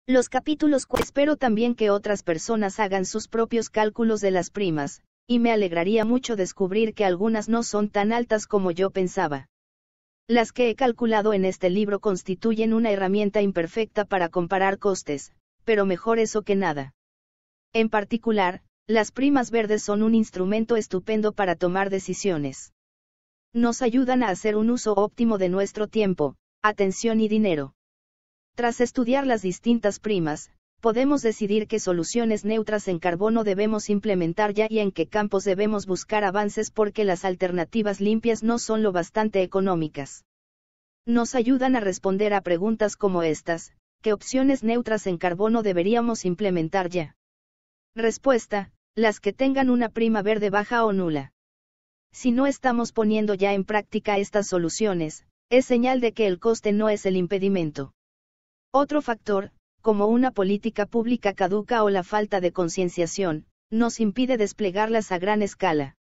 Los capítulos. Espero también que otras personas hagan sus propios cálculos de las primas, y me alegraría mucho descubrir que algunas no son tan altas como yo pensaba. Las que he calculado en este libro constituyen una herramienta imperfecta para comparar costes, pero mejor eso que nada. En particular, las primas verdes son un instrumento estupendo para tomar decisiones. Nos ayudan a hacer un uso óptimo de nuestro tiempo, atención y dinero. Tras estudiar las distintas primas, podemos decidir qué soluciones neutras en carbono debemos implementar ya y en qué campos debemos buscar avances porque las alternativas limpias no son lo bastante económicas. Nos ayudan a responder a preguntas como estas: ¿qué opciones neutras en carbono deberíamos implementar ya? Respuesta: las que tengan una prima verde baja o nula. Si no estamos poniendo ya en práctica estas soluciones, es señal de que el coste no es el impedimento. Otro factor, como una política pública caduca o la falta de concienciación, nos impide desplegarlas a gran escala.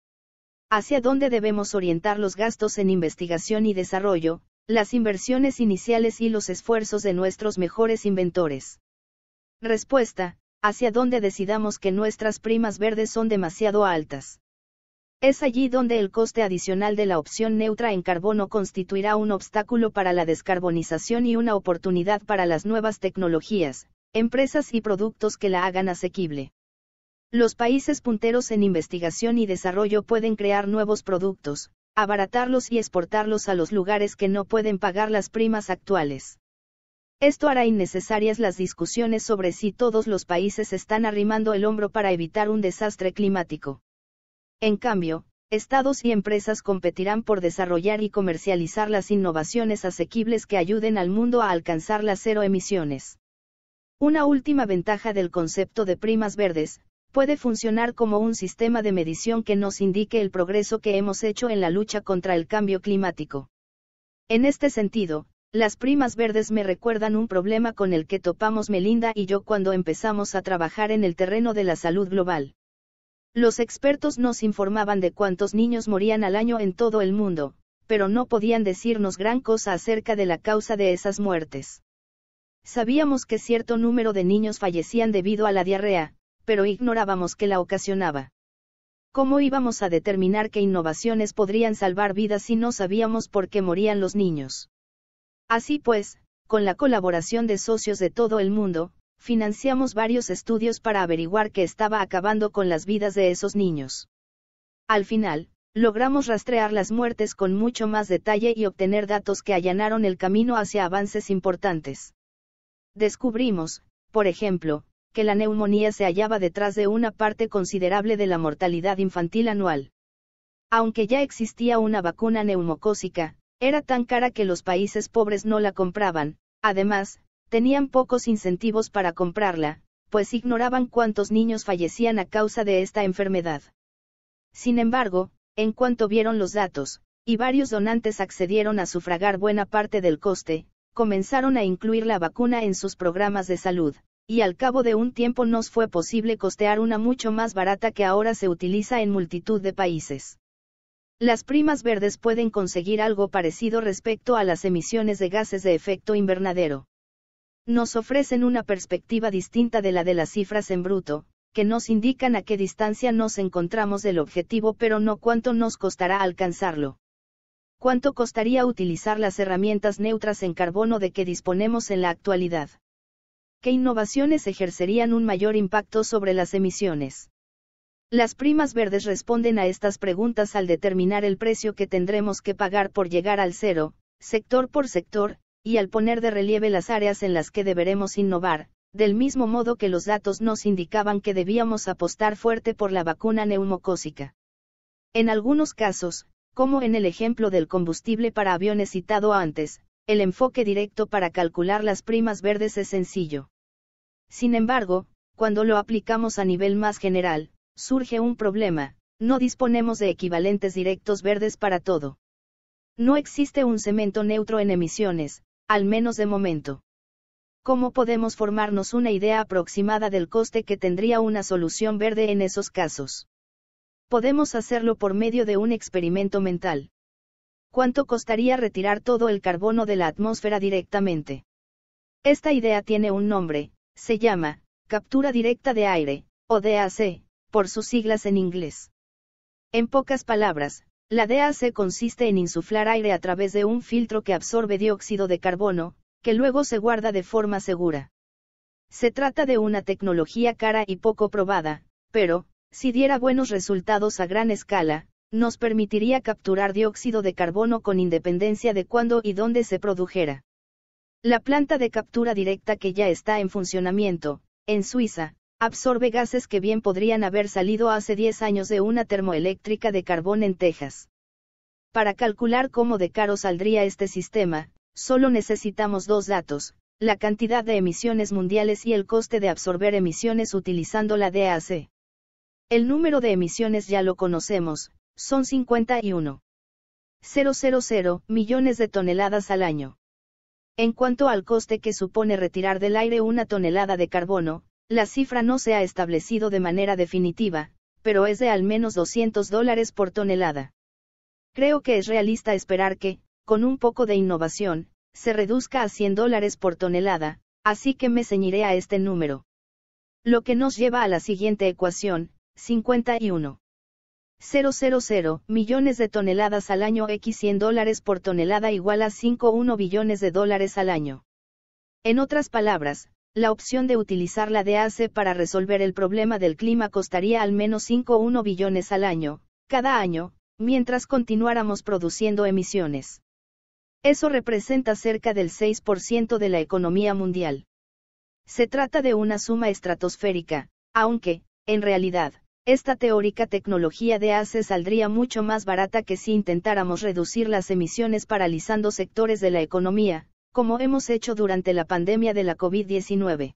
¿Hacia dónde debemos orientar los gastos en investigación y desarrollo, las inversiones iniciales y los esfuerzos de nuestros mejores inventores? Respuesta: hacia donde decidamos que nuestras primas verdes son demasiado altas. Es allí donde el coste adicional de la opción neutra en carbono constituirá un obstáculo para la descarbonización y una oportunidad para las nuevas tecnologías, empresas y productos que la hagan asequible. Los países punteros en investigación y desarrollo pueden crear nuevos productos, abaratarlos y exportarlos a los lugares que no pueden pagar las primas actuales. Esto hará innecesarias las discusiones sobre si todos los países están arrimando el hombro para evitar un desastre climático. En cambio, estados y empresas competirán por desarrollar y comercializar las innovaciones asequibles que ayuden al mundo a alcanzar las cero emisiones. Una última ventaja del concepto de primas verdes: puede funcionar como un sistema de medición que nos indique el progreso que hemos hecho en la lucha contra el cambio climático. En este sentido, las primas verdes me recuerdan un problema con el que topamos Melinda y yo cuando empezamos a trabajar en el terreno de la salud global. Los expertos nos informaban de cuántos niños morían al año en todo el mundo, pero no podían decirnos gran cosa acerca de la causa de esas muertes. Sabíamos que cierto número de niños fallecían debido a la diarrea, pero ignorábamos qué la ocasionaba. ¿Cómo íbamos a determinar qué innovaciones podrían salvar vidas si no sabíamos por qué morían los niños? Así pues, con la colaboración de socios de todo el mundo, financiamos varios estudios para averiguar qué estaba acabando con las vidas de esos niños. Al final, logramos rastrear las muertes con mucho más detalle y obtener datos que allanaron el camino hacia avances importantes. Descubrimos, por ejemplo, que la neumonía se hallaba detrás de una parte considerable de la mortalidad infantil anual. Aunque ya existía una vacuna neumocócica, era tan cara que los países pobres no la compraban. Además, tenían pocos incentivos para comprarla, pues ignoraban cuántos niños fallecían a causa de esta enfermedad. Sin embargo, en cuanto vieron los datos, y varios donantes accedieron a sufragar buena parte del coste, comenzaron a incluir la vacuna en sus programas de salud, y al cabo de un tiempo nos fue posible costear una mucho más barata que ahora se utiliza en multitud de países. Las primas verdes pueden conseguir algo parecido respecto a las emisiones de gases de efecto invernadero. Nos ofrecen una perspectiva distinta de la de las cifras en bruto, que nos indican a qué distancia nos encontramos del objetivo pero no cuánto nos costará alcanzarlo. ¿Cuánto costaría utilizar las herramientas neutras en carbono de que disponemos en la actualidad? ¿Qué innovaciones ejercerían un mayor impacto sobre las emisiones? Las primas verdes responden a estas preguntas al determinar el precio que tendremos que pagar por llegar al cero, sector por sector, y al poner de relieve las áreas en las que deberemos innovar, del mismo modo que los datos nos indicaban que debíamos apostar fuerte por la vacuna neumocócica. En algunos casos, como en el ejemplo del combustible para aviones citado antes, el enfoque directo para calcular las primas verdes es sencillo. Sin embargo, cuando lo aplicamos a nivel más general, surge un problema: no disponemos de equivalentes directos verdes para todo. No existe un cemento neutro en emisiones, al menos de momento. ¿Cómo podemos formarnos una idea aproximada del coste que tendría una solución verde en esos casos? Podemos hacerlo por medio de un experimento mental. ¿Cuánto costaría retirar todo el carbono de la atmósfera directamente? Esta idea tiene un nombre: se llama captura directa de aire, o DAC, por sus siglas en inglés. En pocas palabras, la DAC consiste en insuflar aire a través de un filtro que absorbe dióxido de carbono, que luego se guarda de forma segura. Se trata de una tecnología cara y poco probada, pero, si diera buenos resultados a gran escala, nos permitiría capturar dióxido de carbono con independencia de cuándo y dónde se produjera. La planta de captura directa que ya está en funcionamiento, en Suiza, absorbe gases que bien podrían haber salido hace 10 años de una termoeléctrica de carbón en Texas. Para calcular cómo de caro saldría este sistema, solo necesitamos dos datos: la cantidad de emisiones mundiales y el coste de absorber emisiones utilizando la DAC. El número de emisiones ya lo conocemos, son 51,000 millones de toneladas al año. En cuanto al coste que supone retirar del aire una tonelada de carbono, la cifra no se ha establecido de manera definitiva, pero es de al menos $200 por tonelada. Creo que es realista esperar que, con un poco de innovación, se reduzca a $100 por tonelada, así que me ceñiré a este número. Lo que nos lleva a la siguiente ecuación: 51,000 millones de toneladas al año x $100 por tonelada igual a 5,1 billones de dólares al año. En otras palabras, la opción de utilizar la DAC para resolver el problema del clima costaría al menos 5,1 billones al año, cada año, mientras continuáramos produciendo emisiones. Eso representa cerca del 6% de la economía mundial. Se trata de una suma estratosférica, aunque, en realidad, esta teórica tecnología DAC saldría mucho más barata que si intentáramos reducir las emisiones paralizando sectores de la economía, como hemos hecho durante la pandemia de la COVID-19.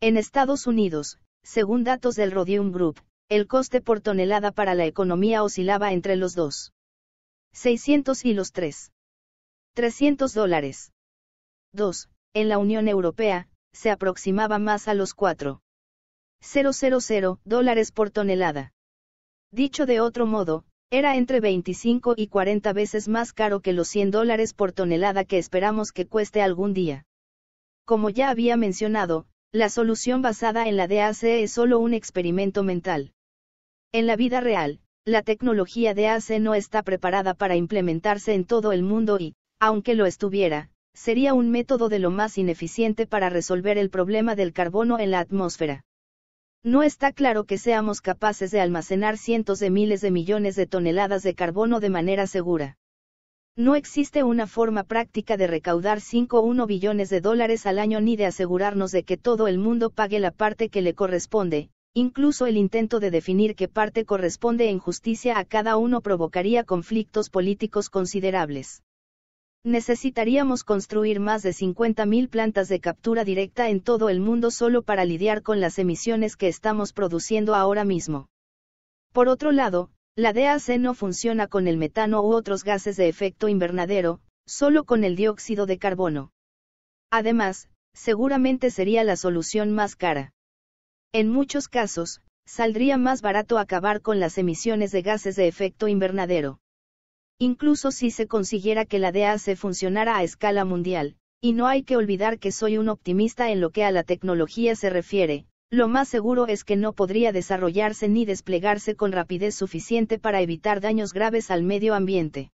En Estados Unidos, según datos del Rhodium Group, el coste por tonelada para la economía oscilaba entre los $2,600 y los $300. En la Unión Europea, se aproximaba más a los $4,000 por tonelada. Dicho de otro modo, era entre 25 y 40 veces más caro que los $100 por tonelada que esperamos que cueste algún día. Como ya había mencionado, la solución basada en la DAC es solo un experimento mental. En la vida real, la tecnología DAC no está preparada para implementarse en todo el mundo y, aunque lo estuviera, sería un método de lo más ineficiente para resolver el problema del carbono en la atmósfera. No está claro que seamos capaces de almacenar cientos de miles de millones de toneladas de carbono de manera segura. No existe una forma práctica de recaudar 5,1 billones de dólares al año ni de asegurarnos de que todo el mundo pague la parte que le corresponde. Incluso el intento de definir qué parte corresponde en justicia a cada uno provocaría conflictos políticos considerables. Necesitaríamos construir más de 50.000 plantas de captura directa en todo el mundo solo para lidiar con las emisiones que estamos produciendo ahora mismo. Por otro lado, la DAC no funciona con el metano u otros gases de efecto invernadero, solo con el dióxido de carbono. Además, seguramente sería la solución más cara. En muchos casos, saldría más barato acabar con las emisiones de gases de efecto invernadero. Incluso si se consiguiera que la DAC funcionara a escala mundial, y no hay que olvidar que soy un optimista en lo que a la tecnología se refiere, lo más seguro es que no podría desarrollarse ni desplegarse con rapidez suficiente para evitar daños graves al medio ambiente.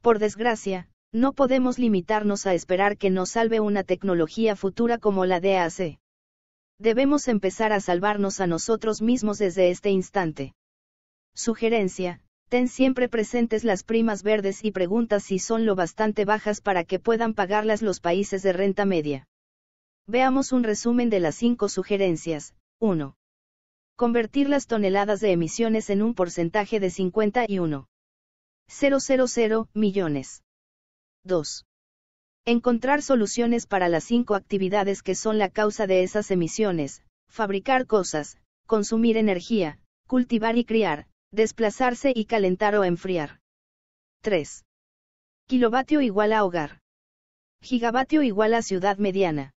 Por desgracia, no podemos limitarnos a esperar que nos salve una tecnología futura como la DAC. Debemos empezar a salvarnos a nosotros mismos desde este instante. Sugerencia: ten siempre presentes las primas verdes y pregunta si son lo bastante bajas para que puedan pagarlas los países de renta media. Veamos un resumen de las 5 sugerencias. 1. Convertir las toneladas de emisiones en un porcentaje de 51,000 millones. 2. Encontrar soluciones para las 5 actividades que son la causa de esas emisiones: fabricar cosas, consumir energía, cultivar y criar, desplazarse y calentar o enfriar. 3. Kilovatio igual a hogar. Gigavatio igual a ciudad mediana.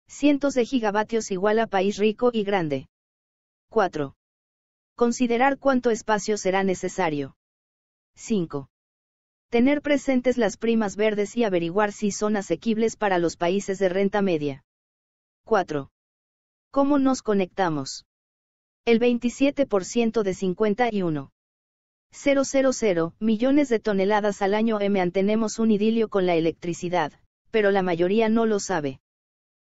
Cientos de gigavatios igual a país rico y grande. 4. Considerar cuánto espacio será necesario. 5. Tener presentes las primas verdes y averiguar si son asequibles para los países de renta media. 4. ¿Cómo nos conectamos? El 27% de 51,000 millones de toneladas al año mantenemos un idilio con la electricidad, pero la mayoría no lo sabe.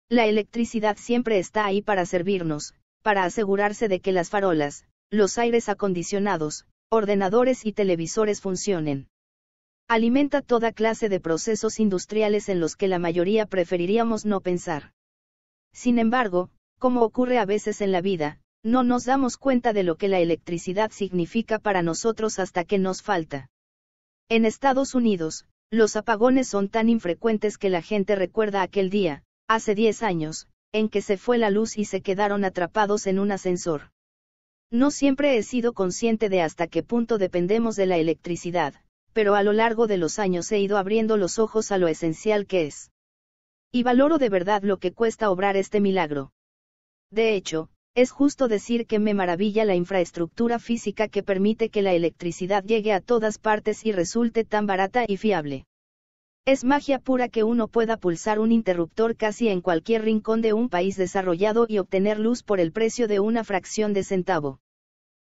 La electricidad siempre está ahí para servirnos, para asegurarse de que las farolas, los aires acondicionados, ordenadores y televisores funcionen. Alimenta toda clase de procesos industriales en los que la mayoría preferiríamos no pensar. Sin embargo, como ocurre a veces en la vida, no nos damos cuenta de lo que la electricidad significa para nosotros hasta que nos falta. En Estados Unidos, los apagones son tan infrecuentes que la gente recuerda aquel día, hace 10 años, en que se fue la luz y se quedaron atrapados en un ascensor. No siempre he sido consciente de hasta qué punto dependemos de la electricidad, pero a lo largo de los años he ido abriendo los ojos a lo esencial que es. Y valoro de verdad lo que cuesta obrar este milagro. De hecho, es justo decir que me maravilla la infraestructura física que permite que la electricidad llegue a todas partes y resulte tan barata y fiable. Es magia pura que uno pueda pulsar un interruptor casi en cualquier rincón de un país desarrollado y obtener luz por el precio de una fracción de centavo.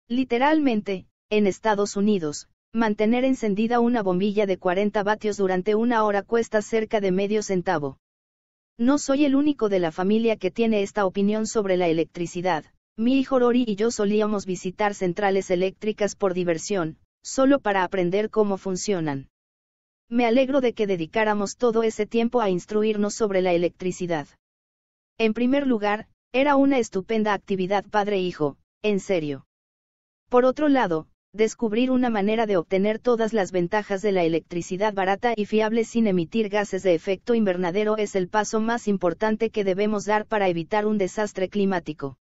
Literalmente, en Estados Unidos, mantener encendida una bombilla de 40 vatios durante una hora cuesta cerca de medio centavo. No soy el único de la familia que tiene esta opinión sobre la electricidad. Mi hijo Rory y yo solíamos visitar centrales eléctricas por diversión, solo para aprender cómo funcionan. Me alegro de que dedicáramos todo ese tiempo a instruirnos sobre la electricidad. En primer lugar, era una estupenda actividad padre-hijo, en serio. Por otro lado, descubrir una manera de obtener todas las ventajas de la electricidad barata y fiable sin emitir gases de efecto invernadero es el paso más importante que debemos dar para evitar un desastre climático.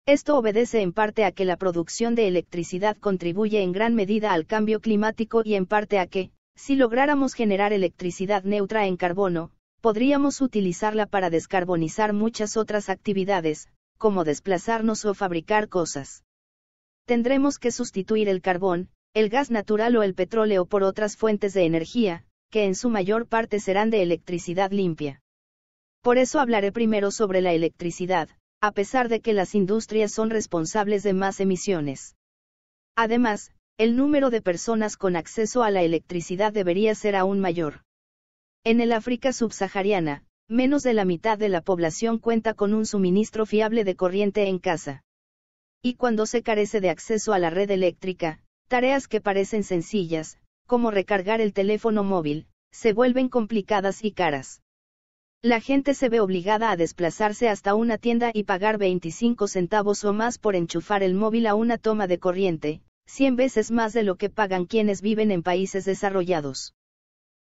Esto obedece en parte a que la producción de electricidad contribuye en gran medida al cambio climático y en parte a que, si lográramos generar electricidad neutra en carbono, podríamos utilizarla para descarbonizar muchas otras actividades, como desplazarnos o fabricar cosas. Tendremos que sustituir el carbón, el gas natural o el petróleo por otras fuentes de energía, que en su mayor parte serán de electricidad limpia. Por eso hablaré primero sobre la electricidad, a pesar de que las industrias son responsables de más emisiones. Además, el número de personas con acceso a la electricidad debería ser aún mayor. En el África subsahariana, menos de la mitad de la población cuenta con un suministro fiable de corriente en casa. Y cuando se carece de acceso a la red eléctrica, tareas que parecen sencillas, como recargar el teléfono móvil, se vuelven complicadas y caras. La gente se ve obligada a desplazarse hasta una tienda y pagar 25 centavos o más por enchufar el móvil a una toma de corriente, 100 veces más de lo que pagan quienes viven en países desarrollados.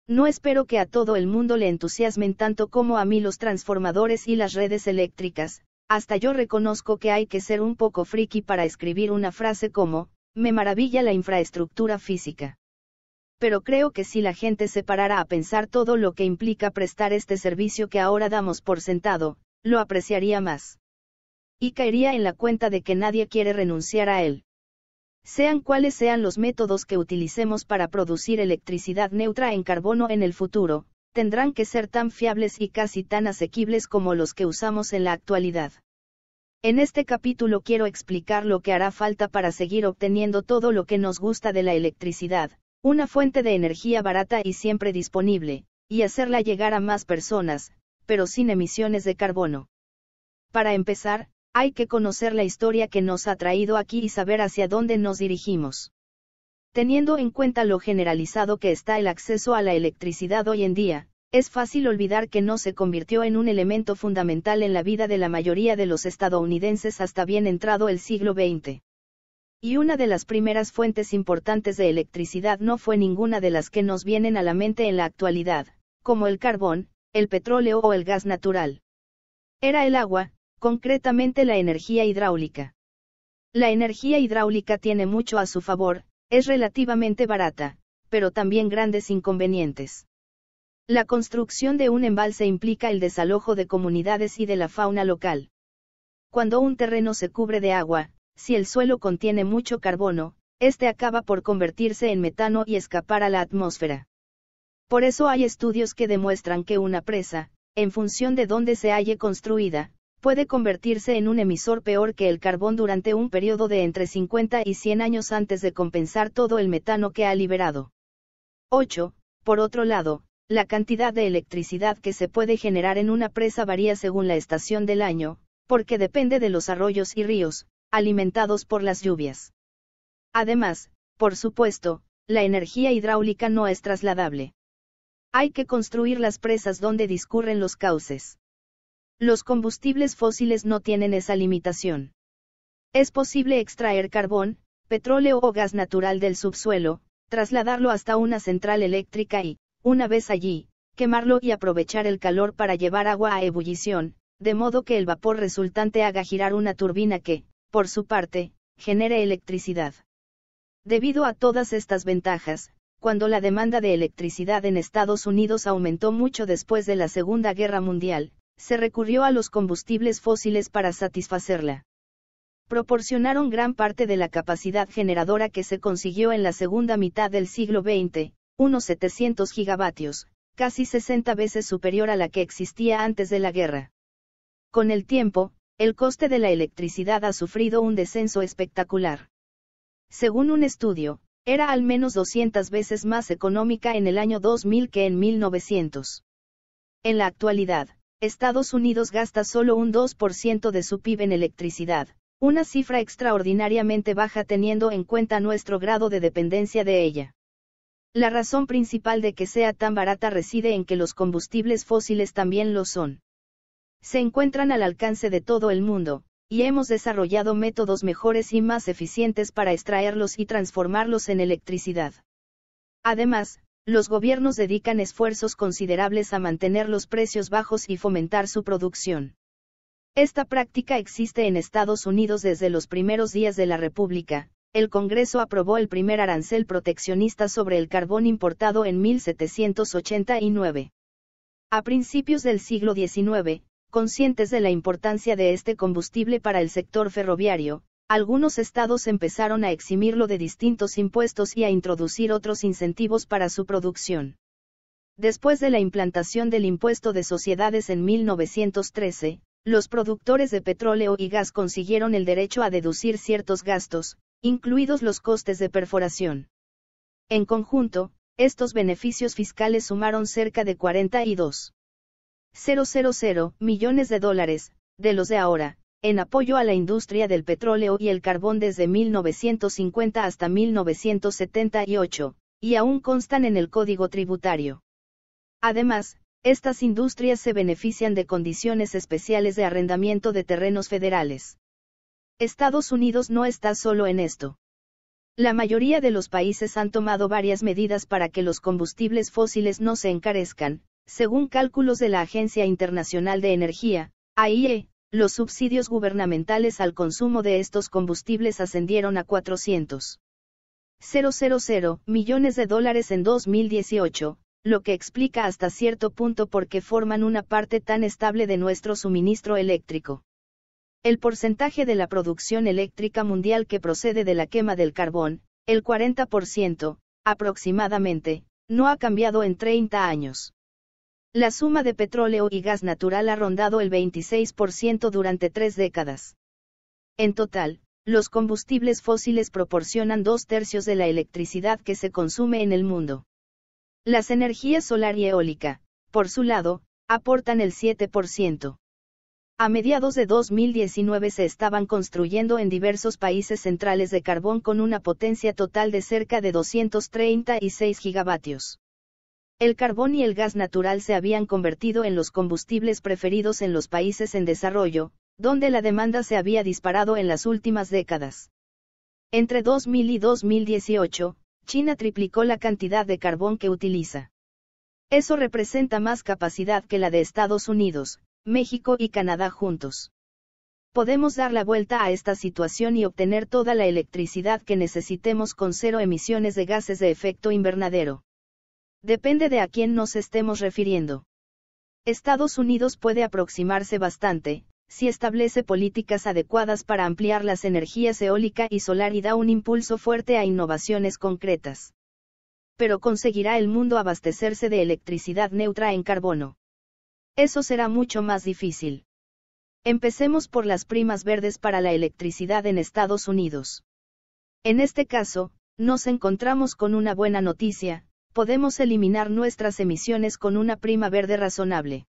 No espero que a todo el mundo le entusiasmen tanto como a mí los transformadores y las redes eléctricas. Hasta yo reconozco que hay que ser un poco friki para escribir una frase como, me maravilla la infraestructura física. Pero creo que si la gente se parara a pensar todo lo que implica prestar este servicio que ahora damos por sentado, lo apreciaría más. Y caería en la cuenta de que nadie quiere renunciar a él. Sean cuales sean los métodos que utilicemos para producir electricidad neutra en carbono en el futuro, tendrán que ser tan fiables y casi tan asequibles como los que usamos en la actualidad. En este capítulo quiero explicar lo que hará falta para seguir obteniendo todo lo que nos gusta de la electricidad, una fuente de energía barata y siempre disponible, y hacerla llegar a más personas, pero sin emisiones de carbono. Para empezar, hay que conocer la historia que nos ha traído aquí y saber hacia dónde nos dirigimos. Teniendo en cuenta lo generalizado que está el acceso a la electricidad hoy en día, es fácil olvidar que no se convirtió en un elemento fundamental en la vida de la mayoría de los estadounidenses hasta bien entrado el siglo XX. Y una de las primeras fuentes importantes de electricidad no fue ninguna de las que nos vienen a la mente en la actualidad, como el carbón, el petróleo o el gas natural. Era el agua, concretamente la energía hidráulica. La energía hidráulica tiene mucho a su favor. Es relativamente barata, pero también grandes inconvenientes. La construcción de un embalse implica el desalojo de comunidades y de la fauna local. Cuando un terreno se cubre de agua, si el suelo contiene mucho carbono, este acaba por convertirse en metano y escapar a la atmósfera. Por eso hay estudios que demuestran que una presa, en función de dónde se halle construida, puede convertirse en un emisor peor que el carbón durante un periodo de entre 50 y 100 años antes de compensar todo el metano que ha liberado. 8. Por otro lado, la cantidad de electricidad que se puede generar en una presa varía según la estación del año, porque depende de los arroyos y ríos, alimentados por las lluvias. Además, por supuesto, la energía hidráulica no es trasladable. Hay que construir las presas donde discurren los cauces. Los combustibles fósiles no tienen esa limitación. Es posible extraer carbón, petróleo o gas natural del subsuelo, trasladarlo hasta una central eléctrica y, una vez allí, quemarlo y aprovechar el calor para llevar agua a ebullición, de modo que el vapor resultante haga girar una turbina que, por su parte, genere electricidad. Debido a todas estas ventajas, cuando la demanda de electricidad en Estados Unidos aumentó mucho después de la Segunda Guerra Mundial, se recurrió a los combustibles fósiles para satisfacerla. Proporcionaron gran parte de la capacidad generadora que se consiguió en la segunda mitad del siglo XX, unos 700 gigavatios, casi 60 veces superior a la que existía antes de la guerra. Con el tiempo, el coste de la electricidad ha sufrido un descenso espectacular. Según un estudio, era al menos 200 veces más económica en el año 2000 que en 1900. En la actualidad, Estados Unidos gasta solo un 2% de su PIB en electricidad, una cifra extraordinariamente baja teniendo en cuenta nuestro grado de dependencia de ella. La razón principal de que sea tan barata reside en que los combustibles fósiles también lo son. Se encuentran al alcance de todo el mundo, y hemos desarrollado métodos mejores y más eficientes para extraerlos y transformarlos en electricidad. Además, los gobiernos dedican esfuerzos considerables a mantener los precios bajos y fomentar su producción. Esta práctica existe en Estados Unidos desde los primeros días de la República. El Congreso aprobó el primer arancel proteccionista sobre el carbón importado en 1789. A principios del siglo XIX, conscientes de la importancia de este combustible para el sector ferroviario, algunos estados empezaron a eximirlo de distintos impuestos y a introducir otros incentivos para su producción. Después de la implantación del impuesto de sociedades en 1913, los productores de petróleo y gas consiguieron el derecho a deducir ciertos gastos, incluidos los costes de perforación. En conjunto, estos beneficios fiscales sumaron cerca de 42,000 millones de dólares, de los de ahora, en apoyo a la industria del petróleo y el carbón desde 1950 hasta 1978, y aún constan en el Código Tributario. Además, estas industrias se benefician de condiciones especiales de arrendamiento de terrenos federales. Estados Unidos no está solo en esto. La mayoría de los países han tomado varias medidas para que los combustibles fósiles no se encarezcan, según cálculos de la Agencia Internacional de Energía, AIE. Los subsidios gubernamentales al consumo de estos combustibles ascendieron a 400,000 millones de dólares en 2018, lo que explica hasta cierto punto por qué forman una parte tan estable de nuestro suministro eléctrico. El porcentaje de la producción eléctrica mundial que procede de la quema del carbón, el 40%, aproximadamente, no ha cambiado en 30 años. La suma de petróleo y gas natural ha rondado el 26% durante 3 décadas. En total, los combustibles fósiles proporcionan 2/3 de la electricidad que se consume en el mundo. Las energías solar y eólica, por su lado, aportan el 7%. A mediados de 2019 se estaban construyendo en diversos países centrales de carbón con una potencia total de cerca de 236 gigavatios. El carbón y el gas natural se habían convertido en los combustibles preferidos en los países en desarrollo, donde la demanda se había disparado en las últimas décadas. Entre 2000 y 2018, China triplicó la cantidad de carbón que utiliza. Eso representa más capacidad que la de Estados Unidos, México y Canadá juntos. Podemos dar la vuelta a esta situación y obtener toda la electricidad que necesitemos con 0 emisiones de gases de efecto invernadero. Depende de a quién nos estemos refiriendo. Estados Unidos puede aproximarse bastante, si establece políticas adecuadas para ampliar las energías eólica y solar y da un impulso fuerte a innovaciones concretas. Pero ¿conseguirá el mundo abastecerse de electricidad neutra en carbono? Eso será mucho más difícil. Empecemos por las primas verdes para la electricidad en Estados Unidos. En este caso, nos encontramos con una buena noticia: podemos eliminar nuestras emisiones con una prima verde razonable.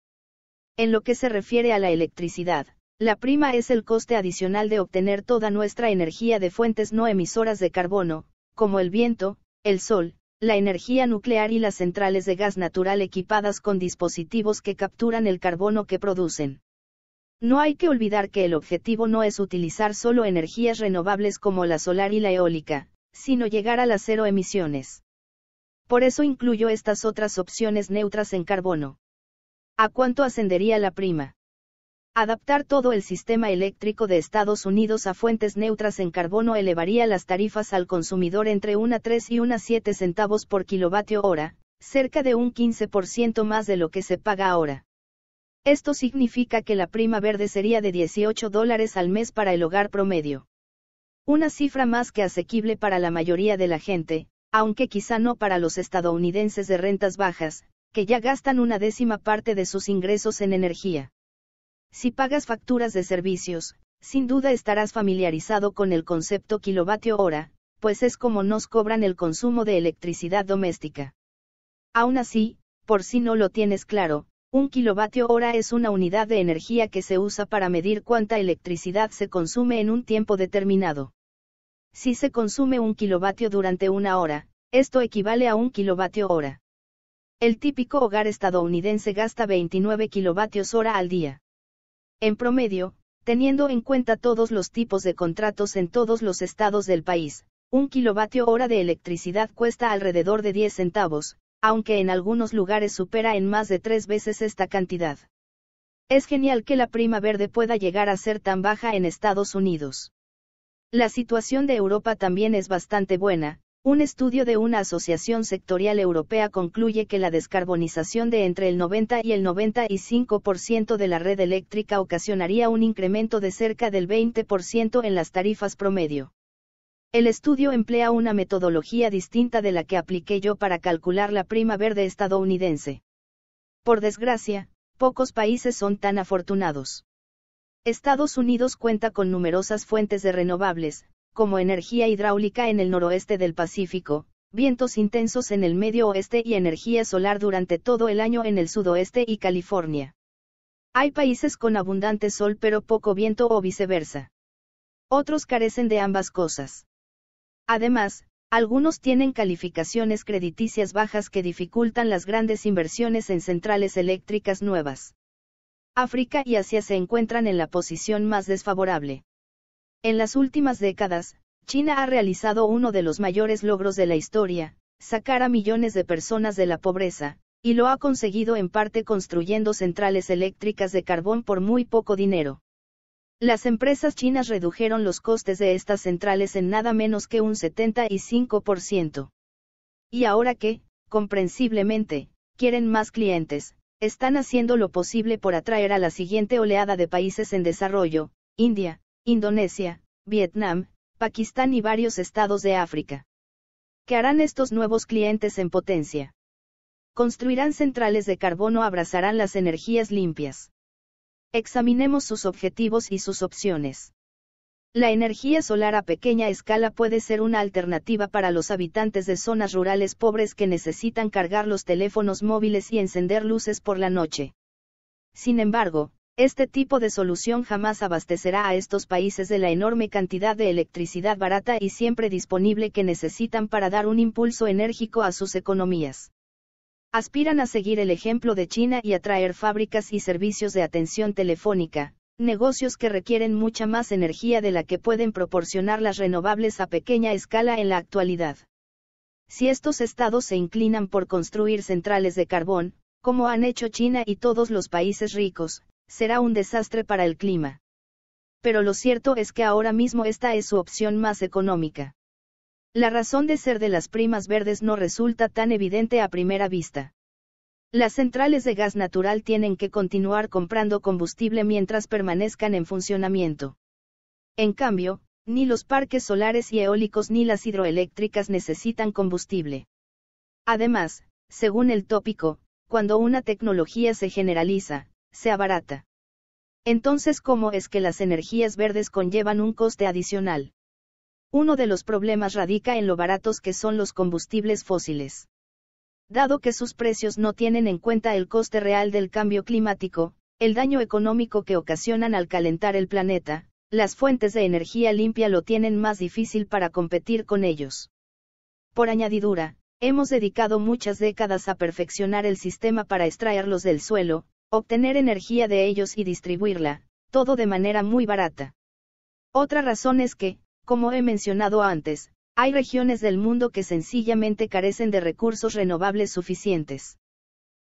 En lo que se refiere a la electricidad, la prima es el coste adicional de obtener toda nuestra energía de fuentes no emisoras de carbono, como el viento, el sol, la energía nuclear y las centrales de gas natural equipadas con dispositivos que capturan el carbono que producen. No hay que olvidar que el objetivo no es utilizar solo energías renovables como la solar y la eólica, sino llegar a las cero emisiones. Por eso incluyo estas otras opciones neutras en carbono. ¿A cuánto ascendería la prima? Adaptar todo el sistema eléctrico de Estados Unidos a fuentes neutras en carbono elevaría las tarifas al consumidor entre 1,3 y 1,7 centavos por kilovatio hora, cerca de un 15% más de lo que se paga ahora. Esto significa que la prima verde sería de $18 al mes para el hogar promedio. Una cifra más que asequible para la mayoría de la gente, aunque quizá no para los estadounidenses de rentas bajas, que ya gastan una décima parte de sus ingresos en energía. Si pagas facturas de servicios, sin duda estarás familiarizado con el concepto kilovatio hora, pues es como nos cobran el consumo de electricidad doméstica. Aún así, por si no lo tienes claro, un kilovatio hora es una unidad de energía que se usa para medir cuánta electricidad se consume en un tiempo determinado. Si se consume 1 kilovatio durante una hora, esto equivale a 1 kilovatio hora. El típico hogar estadounidense gasta 29 kilovatios hora al día. En promedio, teniendo en cuenta todos los tipos de contratos en todos los estados del país, 1 kilovatio hora de electricidad cuesta alrededor de 10 centavos, aunque en algunos lugares supera en más de 3 veces esta cantidad. Es genial que la prima verde pueda llegar a ser tan baja en Estados Unidos. La situación de Europa también es bastante buena. Un estudio de una asociación sectorial europea concluye que la descarbonización de entre el 90 y el 95% de la red eléctrica ocasionaría un incremento de cerca del 20% en las tarifas promedio. El estudio emplea una metodología distinta de la que apliqué yo para calcular la prima verde estadounidense. Por desgracia, pocos países son tan afortunados. Estados Unidos cuenta con numerosas fuentes de renovables, como energía hidráulica en el noroeste del Pacífico, vientos intensos en el medio oeste y energía solar durante todo el año en el sudoeste y California. Hay países con abundante sol pero poco viento o viceversa. Otros carecen de ambas cosas. Además, algunos tienen calificaciones crediticias bajas que dificultan las grandes inversiones en centrales eléctricas nuevas. África y Asia se encuentran en la posición más desfavorable. En las últimas décadas, China ha realizado uno de los mayores logros de la historia: sacar a millones de personas de la pobreza, y lo ha conseguido en parte construyendo centrales eléctricas de carbón por muy poco dinero. Las empresas chinas redujeron los costes de estas centrales en nada menos que un 75%. Y ahora que, comprensiblemente, quieren más clientes, están haciendo lo posible por atraer a la siguiente oleada de países en desarrollo: India, Indonesia, Vietnam, Pakistán y varios estados de África. ¿Qué harán estos nuevos clientes en potencia? Construirán centrales de carbono, abrazarán las energías limpias. Examinemos sus objetivos y sus opciones. La energía solar a pequeña escala puede ser una alternativa para los habitantes de zonas rurales pobres que necesitan cargar los teléfonos móviles y encender luces por la noche. Sin embargo, este tipo de solución jamás abastecerá a estos países de la enorme cantidad de electricidad barata y siempre disponible que necesitan para dar un impulso enérgico a sus economías. Aspiran a seguir el ejemplo de China y atraer fábricas y servicios de atención telefónica, negocios que requieren mucha más energía de la que pueden proporcionar las renovables a pequeña escala en la actualidad. Si estos estados se inclinan por construir centrales de carbón, como han hecho China y todos los países ricos, será un desastre para el clima. Pero lo cierto es que ahora mismo esta es su opción más económica. La razón de ser de las primas verdes no resulta tan evidente a primera vista. Las centrales de gas natural tienen que continuar comprando combustible mientras permanezcan en funcionamiento. En cambio, ni los parques solares y eólicos ni las hidroeléctricas necesitan combustible. Además, según el tópico, cuando una tecnología se generaliza, se abarata. Entonces, ¿cómo es que las energías verdes conllevan un coste adicional? Uno de los problemas radica en lo baratos que son los combustibles fósiles. Dado que sus precios no tienen en cuenta el coste real del cambio climático, el daño económico que ocasionan al calentar el planeta, las fuentes de energía limpia lo tienen más difícil para competir con ellos. Por añadidura, hemos dedicado muchas décadas a perfeccionar el sistema para extraerlos del suelo, obtener energía de ellos y distribuirla, todo de manera muy barata. Otra razón es que, como he mencionado antes, hay regiones del mundo que sencillamente carecen de recursos renovables suficientes.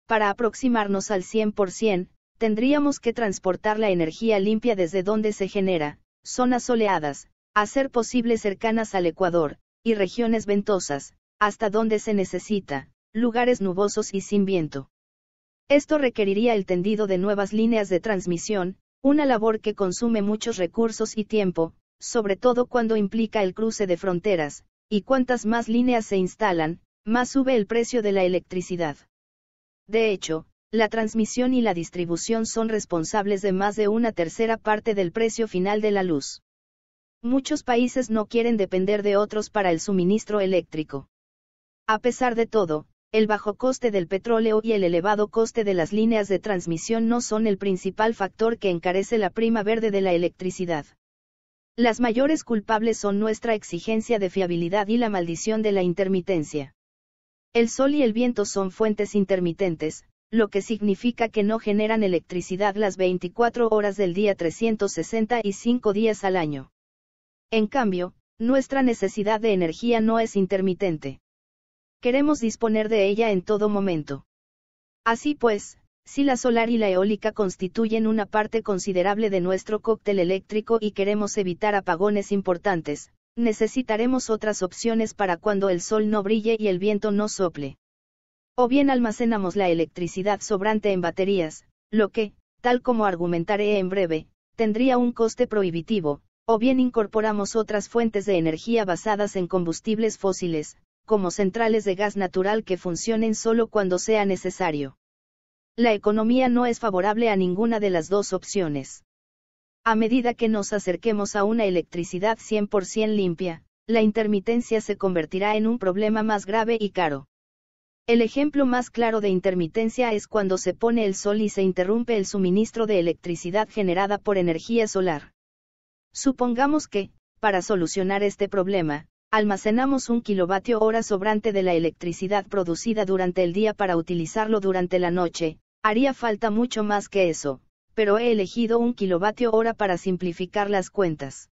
Para aproximarnos al 100%, tendríamos que transportar la energía limpia desde donde se genera, zonas soleadas, a ser posible cercanas al Ecuador, y regiones ventosas, hasta donde se necesita, lugares nubosos y sin viento. Esto requeriría el tendido de nuevas líneas de transmisión, una labor que consume muchos recursos y tiempo, sobre todo cuando implica el cruce de fronteras, y cuantas más líneas se instalan, más sube el precio de la electricidad. De hecho, la transmisión y la distribución son responsables de más de una tercera parte del precio final de la luz. Muchos países no quieren depender de otros para el suministro eléctrico. A pesar de todo, el bajo coste del petróleo y el elevado coste de las líneas de transmisión no son el principal factor que encarece la prima verde de la electricidad. Las mayores culpables son nuestra exigencia de fiabilidad y la maldición de la intermitencia. El sol y el viento son fuentes intermitentes, lo que significa que no generan electricidad las 24 horas del día 365 días al año. En cambio, nuestra necesidad de energía no es intermitente. Queremos disponer de ella en todo momento. Así pues, si la solar y la eólica constituyen una parte considerable de nuestro cóctel eléctrico y queremos evitar apagones importantes, necesitaremos otras opciones para cuando el sol no brille y el viento no sople. O bien almacenamos la electricidad sobrante en baterías, lo que, tal como argumentaré en breve, tendría un coste prohibitivo, o bien incorporamos otras fuentes de energía basadas en combustibles fósiles, como centrales de gas natural que funcionen solo cuando sea necesario. La economía no es favorable a ninguna de las dos opciones. A medida que nos acerquemos a una electricidad 100% limpia, la intermitencia se convertirá en un problema más grave y caro. El ejemplo más claro de intermitencia es cuando se pone el sol y se interrumpe el suministro de electricidad generada por energía solar. Supongamos que, para solucionar este problema, almacenamos 1 kWh sobrante de la electricidad producida durante el día para utilizarlo durante la noche. Haría falta mucho más que eso, pero he elegido 1 kWh para simplificar las cuentas.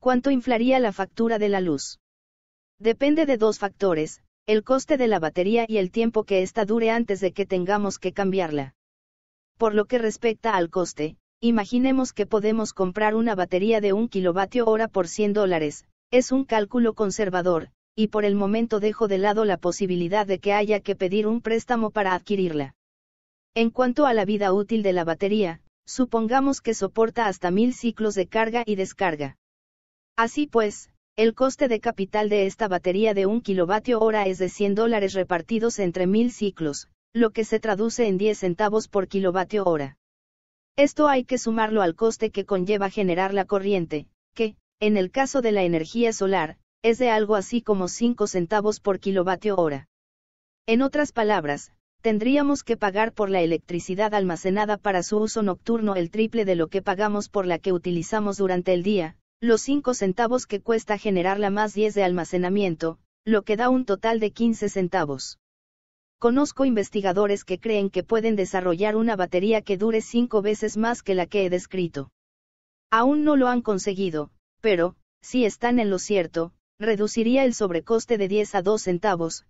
¿Cuánto inflaría la factura de la luz? Depende de dos factores, el coste de la batería y el tiempo que ésta dure antes de que tengamos que cambiarla. Por lo que respecta al coste, imaginemos que podemos comprar una batería de 1 kWh por $100, es un cálculo conservador, y por el momento dejo de lado la posibilidad de que haya que pedir un préstamo para adquirirla. En cuanto a la vida útil de la batería, supongamos que soporta hasta 1000 ciclos de carga y descarga. Así pues, el coste de capital de esta batería de 1 kWh es de $100 repartidos entre 1000 ciclos, lo que se traduce en 10 centavos por kWh. Esto hay que sumarlo al coste que conlleva generar la corriente, que, en el caso de la energía solar, es de algo así como 5 centavos por kWh. En otras palabras, tendríamos que pagar por la electricidad almacenada para su uso nocturno el triple de lo que pagamos por la que utilizamos durante el día, los 5 centavos que cuesta generarla más 10 de almacenamiento, lo que da un total de 15 centavos. Conozco investigadores que creen que pueden desarrollar una batería que dure 5 veces más que la que he descrito. Aún no lo han conseguido, pero, si están en lo cierto, reduciría el sobrecoste de 10 a 2 centavos,